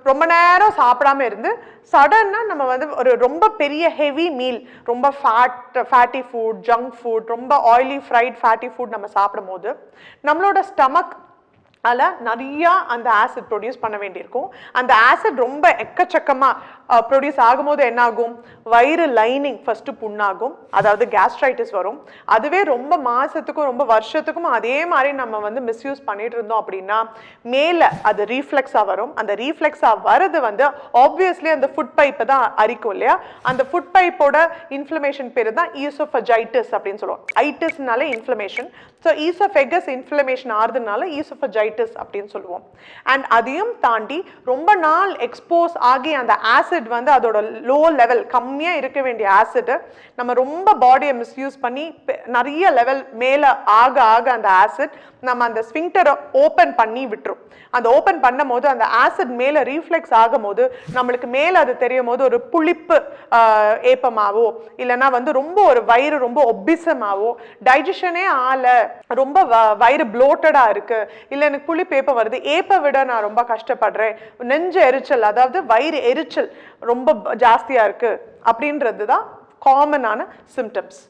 ரொம்ப நேரம் சாப்பிடாம இருந்து சடனாக நம்ம வந்து ஒரு ரொம்ப பெரிய ஹெவி மீல், ரொம்ப ஃபேட்டி ஃபுட், ஜங்க் ஃபுட், ரொம்ப ஆயிலி ஃப்ரைட் ஃபேட்டி ஃபுட் நம்ம சாப்பிடும் போது நம்மளோட ஸ்டமக் அதில் நிறையா அந்த ஆசிட் ப்ரொடியூஸ் பண்ண வேண்டியிருக்கும். அந்த ஆசிட் ரொம்ப எக்கச்சக்கமாக ப்ரொடியூஸ் ஆகும்போது என்ன ஆகும், வயிறு லைனிங் ஃபஸ்ட்டு புண்ணாகும், அதாவது கேஸ்ட்ரைட்டிஸ் வரும். அதுவே ரொம்ப மாதத்துக்கும் ரொம்ப வருஷத்துக்கும் அதே மாதிரி நம்ம வந்து மிஸ்யூஸ் பண்ணிட்டு இருந்தோம் அப்படின்னா மேலே அது ரீஃப்ளெக்ஸாக வரும். அந்த ரீஃப்ளெக்ஸாக வர்றது வந்து ஆப்வியஸ்லி அந்த ஃபுட் பைப்பை தான் அரிக்கும் இல்லையா? அந்த ஃபுட் பைப்போட இன்ஃப்ளமேஷன் பேர் தான் ஈசோஃபஜைட்டிஸ் அப்படின்னு சொல்லுவோம். ஐட்டிஸ்னாலே இன்ஃப்ளமேஷன். ஸோ ஈசோஃபெகஸ் இன்ஃப்ளமேஷன் ஆகுறதுனால ஈசோஃபஜைட்டிஸ் அப்படின்னு சொல்லுவோம். அண்ட் அதையும் தாண்டி ரொம்ப நாள் எக்ஸ்போஸ் ஆகி அந்த ஆசிட் வந்து அதோட லோ லெவல், கம்மியாக இருக்க வேண்டிய ஆசிட் நம்ம ரொம்ப பாடியை மிஸ்யூஸ் பண்ணி நிறைய லெவல் மேலே ஆக ஆக அந்த ஆசிட் நம்ம அந்த ஸ்பிங்டரை ஓப்பன் பண்ணி விட்டுரும். அந்த ஓப்பன் பண்ணும் போது அந்த ஆசிட் மேலே ரீஃப்ளெக்ஸ் ஆகும் போது நம்மளுக்கு மேலே அது தெரியும் போது ஒரு புளிப்பு ஏப்பமாவோ இல்லைன்னா வந்து ரொம்ப ஒரு வயிறு ரொம்ப ஒபிசமாவோ, டைஜஷனே ஆலை, ரொம்ப வயிறு ப்ளோட்டடாக இருக்கு, இல்லை எனக்கு புளிப்பு ஏப்பம் வருது, ஏப்பை விட நான் ரொம்ப கஷ்டப்படுறேன், நெஞ்சு எரிச்சல் அதாவது வயிறு எரிச்சல் ரொம்ப ஜாஸ்தியாக இருக்கு அப்படின்றது தான் காமனான சிம்டம்ஸ்.